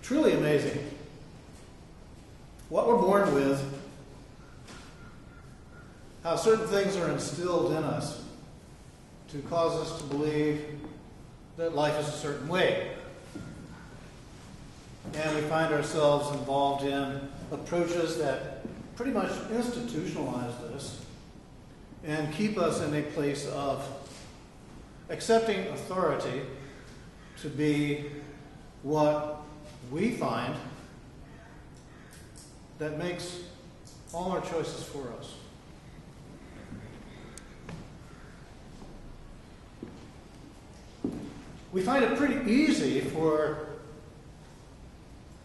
Truly amazing. What we're born with, how certain things are instilled in us to cause us to believe that life is a certain way. And we find ourselves involved in approaches that pretty much institutionalize this and keep us in a place of accepting authority to be what we find that makes all our choices for us. We find it pretty easy for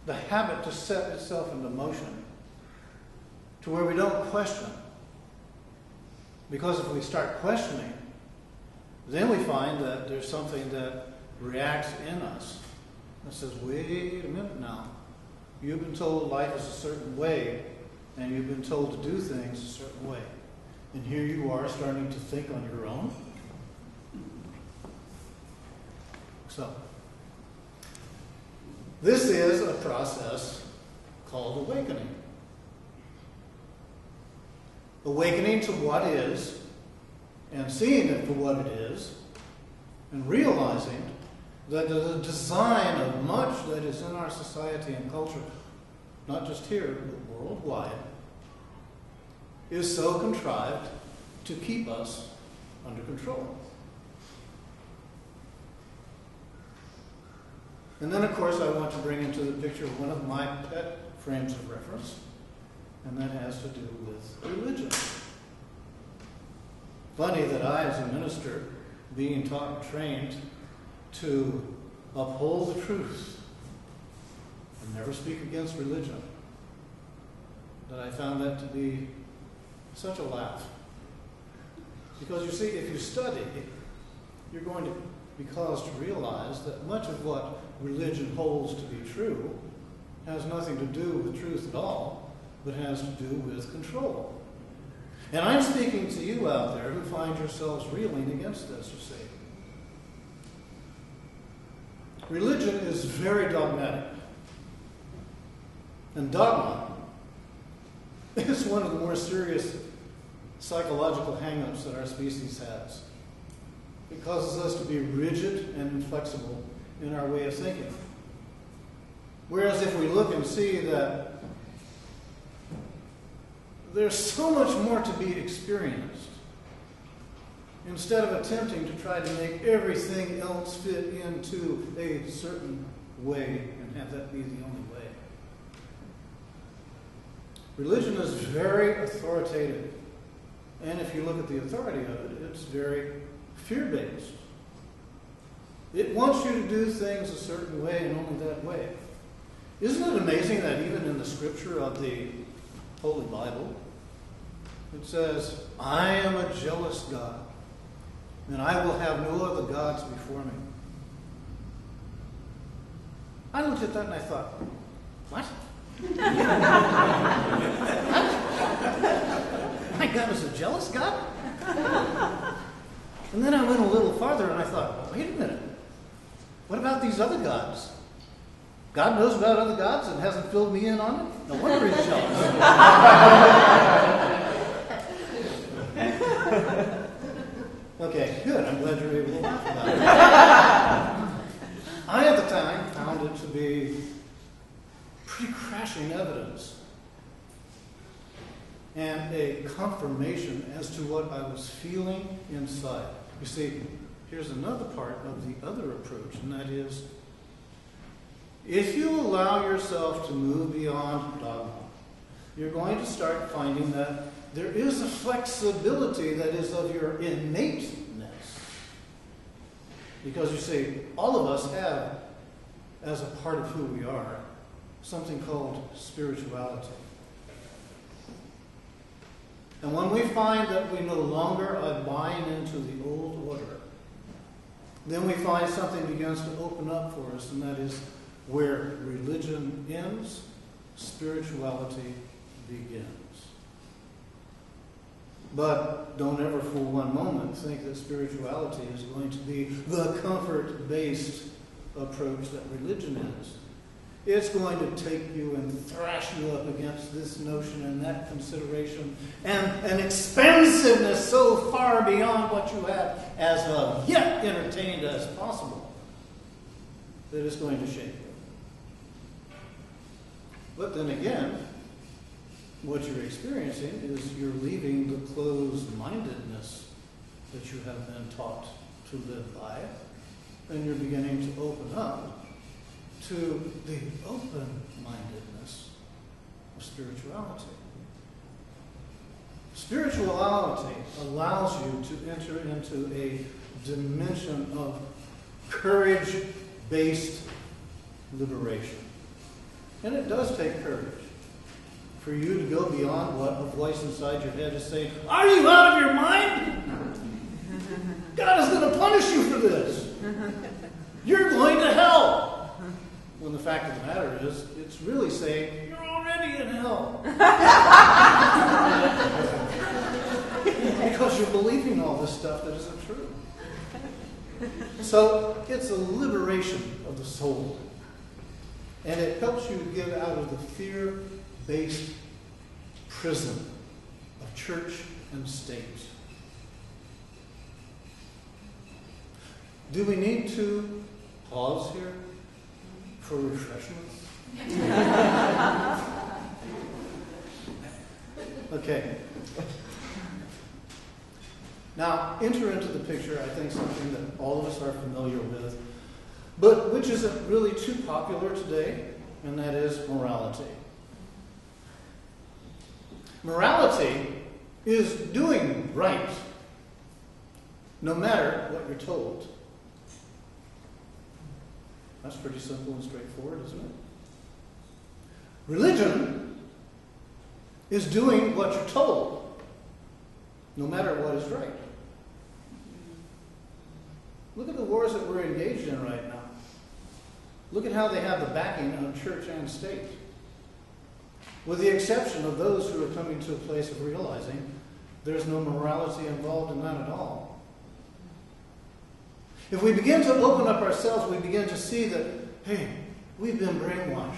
the habit to set itself into motion to where we don't question. Because if we start questioning, then we find that there's something that reacts in us that says, wait a minute now. You've been told life is a certain way, and you've been told to do things a certain way. And here you are starting to think on your own. So, this is a process called awakening. Awakening to what is, and seeing it for what it is, and realizing that the design of much that is in our society and culture, not just here, but worldwide, is so contrived to keep us under control. And then, of course, I want to bring into the picture one of my pet frames of reference, and that has to do with religion. Funny that I, as a minister, being taught and trained to uphold the truth and never speak against religion, that I found that to be such a laugh. Because you see, if you study, you're going to be caused to realize that much of what religion holds to be true has nothing to do with truth at all, but has to do with control. And I'm speaking to you out there who find yourselves reeling against this, you see. Religion is very dogmatic. And dogma is one of the more serious psychological hang-ups that our species has. It causes us to be rigid and inflexible in our way of thinking. Whereas if we look and see that there's so much more to be experienced, instead of attempting to try to make everything else fit into a certain way and have that be the only way. Religion is very authoritative. And if you look at the authority of it, it's very fear-based. It wants you to do things a certain way and only that way. Isn't it amazing that even in the scripture of the Holy Bible, it says, I am a jealous God, and I will have no other gods before me. I looked at that and I thought, what? My God is a jealous God? And then I went a little farther and I thought, wait a minute. What about these other gods? God knows about other gods and hasn't filled me in on it? No wonder he's jealous. Okay, good. I'm glad you're able to laugh about it. I, at the time, found it to be pretty crashing evidence and a confirmation as to what I was feeling inside. You see, here's another part of the other approach, and that is, if you allow yourself to move beyond dogma, you're going to start finding that there is a flexibility that is of your innateness. Because you see, all of us have, as a part of who we are, something called spirituality. And when we find that we no longer are buying into the old order, then we find something begins to open up for us, and that is where religion ends, spirituality begins. But don't ever for one moment think that spirituality is going to be the comfort-based approach that religion is. It's going to take you and thrash you up against this notion and that consideration and an expansiveness so far beyond what you have as of yet entertained as possible that it's going to shake you. But then again, what you're experiencing is you're leaving the closed-mindedness that you have been taught to live by, and you're beginning to open up to the open-mindedness of spirituality. Spirituality allows you to enter into a dimension of courage-based liberation. And it does take courage for you to go beyond what a voice inside your head is saying, "Are you out of your mind? God is going to punish you for this. You're going to hell." When the fact of the matter is, it's really saying, "You're already in hell." Because you're believing all this stuff that isn't true. So it's a liberation of the soul. And it helps you get out of the fear-based prison of church and state. Do we need to pause here for refreshments? Okay. Now, enter into the picture, I think, something that all of us are familiar with, but which isn't really too popular today, and that is morality. Morality is doing right, no matter what you're told. That's pretty simple and straightforward, isn't it? Religion is doing what you're told, no matter what is right. Look at the wars that we're engaged in right now. Look at how they have the backing of church and state. With the exception of those who are coming to a place of realizing there's no morality involved in that at all. If we begin to open up ourselves, we begin to see that, hey, we've been brainwashed.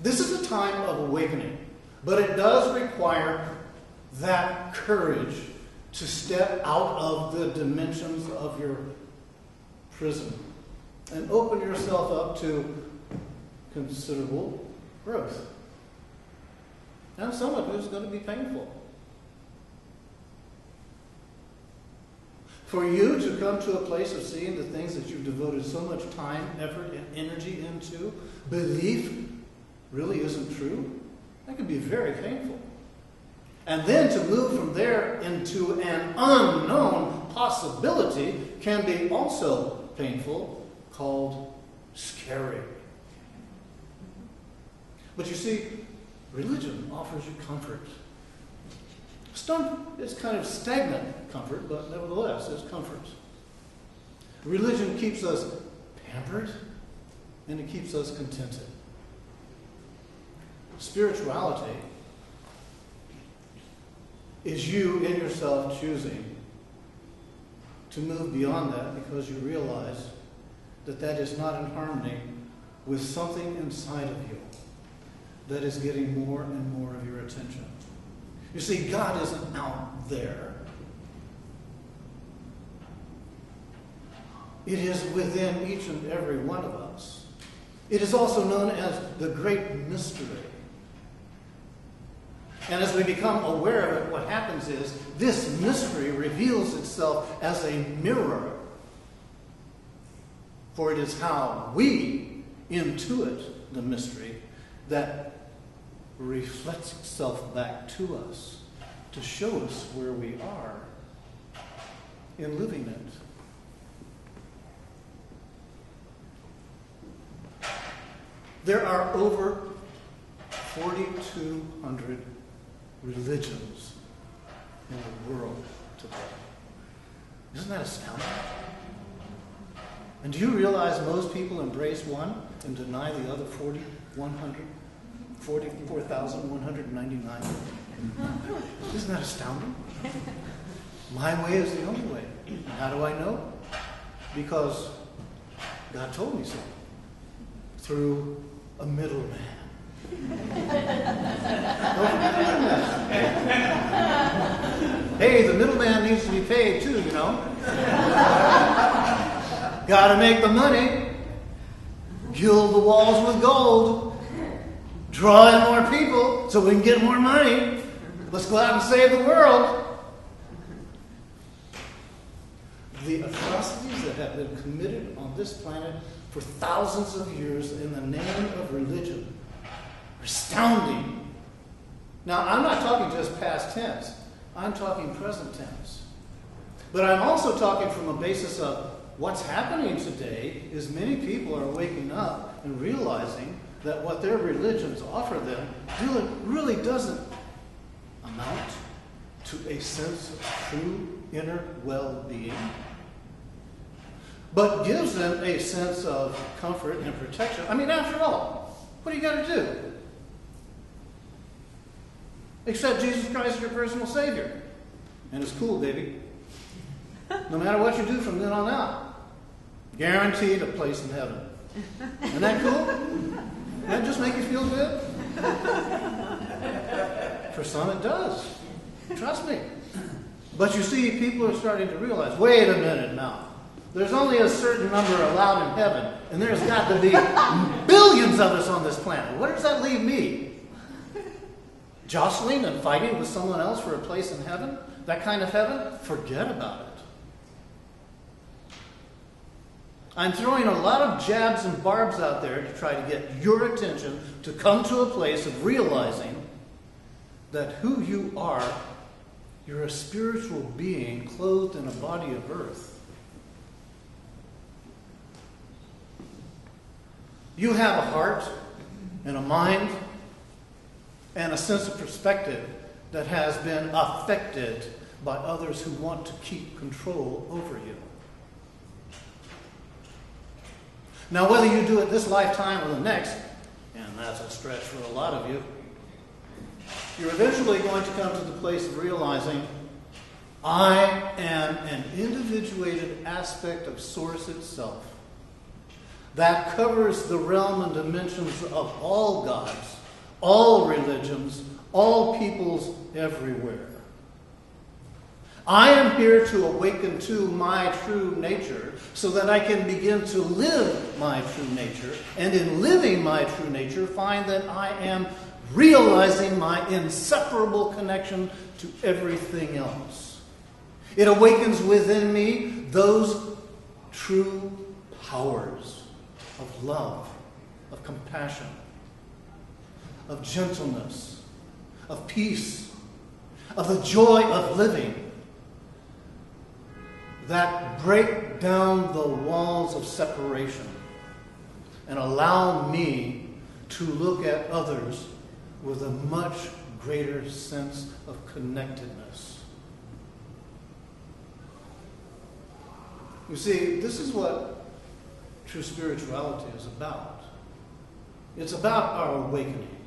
This is a time of awakening, but it does require that courage to step out of the dimensions of your prison and open yourself up to considerable growth. And some of it is going to be painful. For you to come to a place of seeing the things that you've devoted so much time, effort, and energy into, belief really isn't true, that can be very painful. And then to move from there into an unknown possibility can be also painful, called scary. But you see, religion offers you comfort. It's kind of stagnant comfort, but nevertheless, it's comfort. Religion keeps us pampered, and it keeps us contented. Spirituality is you in yourself choosing to move beyond that because you realize that that is not in harmony with something inside of you that is getting more and more of your attention. You see, God isn't out there. It is within each and every one of us. It is also known as the great mystery. And as we become aware of it, what happens is this mystery reveals itself as a mirror. For it is how we intuit the mystery that reflects itself back to us to show us where we are in living it. There are over 4,200 religions in the world today. Isn't that astounding? And do you realize most people embrace one and deny the other 44,199? Isn't that astounding? My way is the only way. How do I know? Because God told me so. through a middleman. Hey, the middleman needs to be paid too, you know. Got to make the money. Gild the walls with gold. Draw in more people so we can get more money. Let's go out and save the world. The atrocities that have been committed on this planet for thousands of years in the name of religion are astounding. Now, I'm not talking just past tense. I'm talking present tense. But I'm also talking from a basis of what's happening today is many people are waking up and realizing that what their religions offer them really doesn't amount to a sense of true inner well-being, but gives them a sense of comfort and protection. I mean, after all, what do you got to do? Accept Jesus Christ as your personal Savior. And it's cool, baby. No matter what you do from then on out, guaranteed a place in heaven. Isn't that cool? Doesn't that just make you feel good? For some it does. Trust me. But you see, people are starting to realize, wait a minute now. There's only a certain number allowed in heaven, and there's got to be billions of us on this planet. Where does that leave me? Jostling and fighting with someone else for a place in heaven? That kind of heaven? Forget about it. I'm throwing a lot of jabs and barbs out there to try to get your attention to come to a place of realizing that who you are, you're a spiritual being clothed in a body of earth. You have a heart and a mind and a sense of perspective that has been affected by others who want to keep control over you. Now, whether you do it this lifetime or the next, and that's a stretch for a lot of you, you're eventually going to come to the place of realizing, I am an individuated aspect of Source itself that covers the realm and dimensions of all gods, all religions, all peoples everywhere. I am here to awaken to my true nature so that I can begin to live my true nature, and in living my true nature, find that I am realizing my inseparable connection to everything else. It awakens within me those true powers of love, of compassion, of gentleness, of peace, of the joy of living, that break down the walls of separation and allow me to look at others with a much greater sense of connectedness. You see, this is what true spirituality is about. It's about our awakening.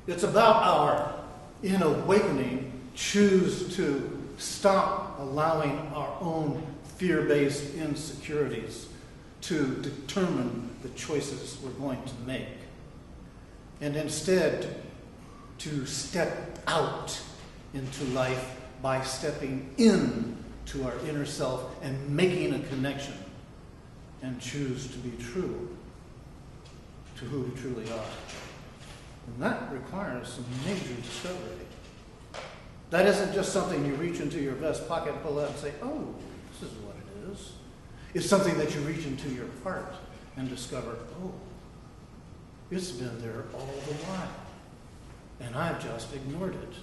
It's about our, in awakening, choose to stop allowing our own fear-based insecurities to determine the choices we're going to make. And instead, to step out into life by stepping in to our inner self and making a connection and choose to be true to who we truly are. And that requires some major discovery. That isn't just something you reach into your vest pocket, pull out and say, oh, this is what it is. It's something that you reach into your heart and discover, oh, it's been there all the while. And I've just ignored it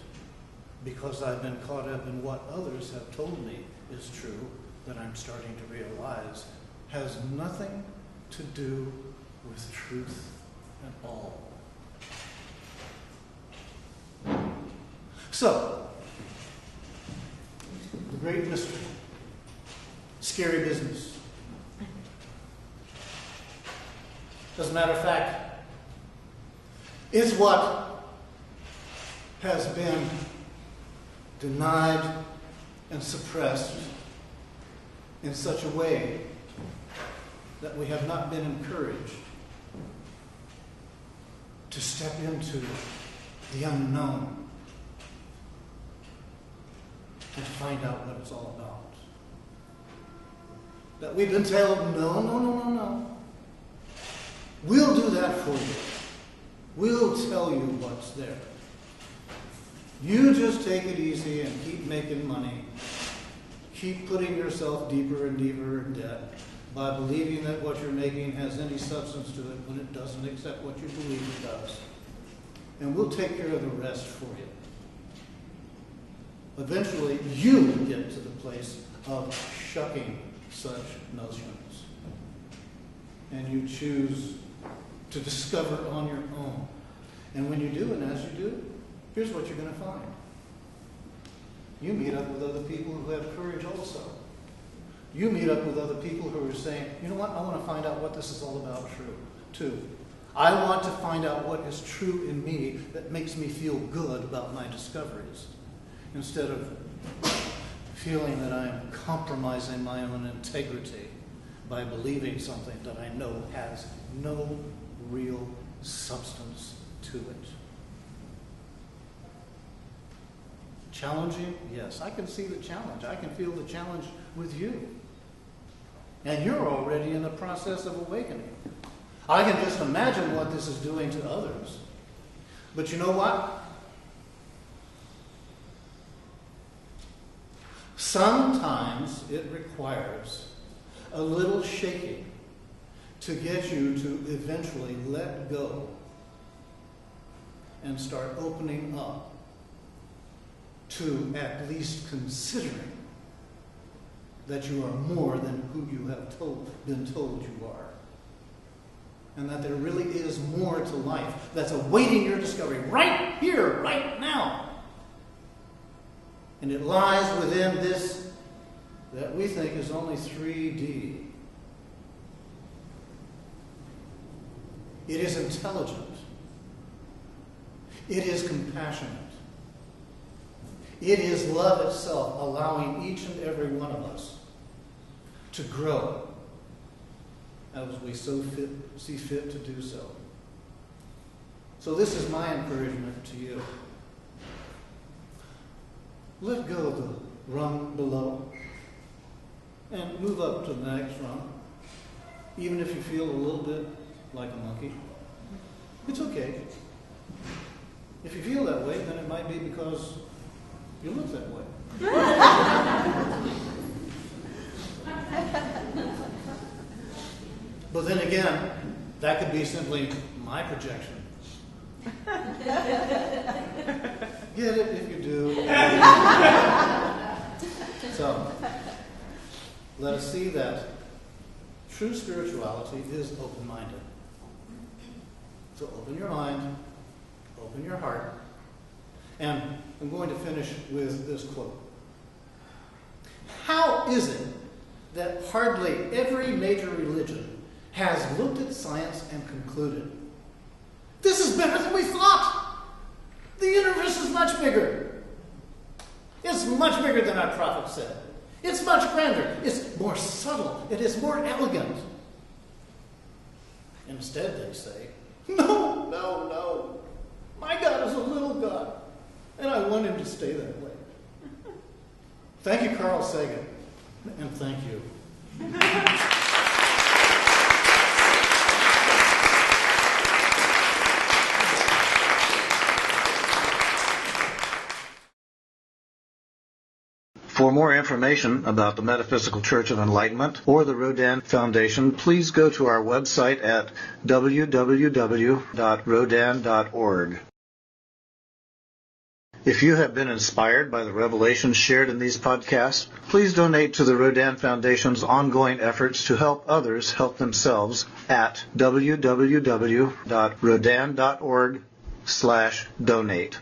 because I've been caught up in what others have told me is true that I'm starting to realize has nothing to do with truth at all. So, the great mystery, scary business. As a matter of fact, it's what has been denied and suppressed in such a way that we have not been encouraged to step into the unknown and find out what it's all about. That we've been told, no. We'll do that for you. We'll tell you what's there. You just take it easy and keep making money. Keep putting yourself deeper and deeper in debt by believing that what you're making has any substance to it when it doesn't, except what you believe it does. And we'll take care of the rest for you. Eventually, you get to the place of shucking such notions. And you choose to discover on your own. And when you do, and as you do, here's what you're going to find. You meet up with other people who have courage also. You meet up with other people who are saying, you know what, I want to find out what this is all about too. I want to find out what is true in me that makes me feel good about my discoveries, instead of feeling that I am compromising my own integrity by believing something that I know has no real substance to it. Challenging? Yes, I can see the challenge. I can feel the challenge with you. And you're already in the process of awakening. I can just imagine what this is doing to others. But you know what? Sometimes it requires a little shaking to get you to eventually let go and start opening up to at least considering that you are more than who you have been told you are. And that there really is more to life that's awaiting your discovery right here, right now. And it lies within this that we think is only 3D. It is intelligent. It is compassionate. It is love itself, allowing each and every one of us to grow as we see fit to do so. So this is my encouragement to you. Let go of the rung below and move up to the next rung. Even if you feel a little bit like a monkey, it's okay. If you feel that way, then it might be because you look that way. But then again, that could be simply my projection. Get it if you do. So, let us see that true spirituality is open-minded. So open your mind, open your heart, and I'm going to finish with this quote. How is it that hardly every major religion has looked at science and concluded, this is better than we thought? The universe is much bigger. It's much bigger than our prophet said. It's much grander. It's more subtle. It is more elegant. Instead, they say, no. My God is a little God, and I want him to stay that way. Thank you, Carl Sagan, and thank you. For more information about the Metaphysical Church of Enlightenment or the Rodin Foundation, please go to our website at www.rodin.org. If you have been inspired by the revelations shared in these podcasts, please donate to the Rodin Foundation's ongoing efforts to help others help themselves at www.rodin.org/donate.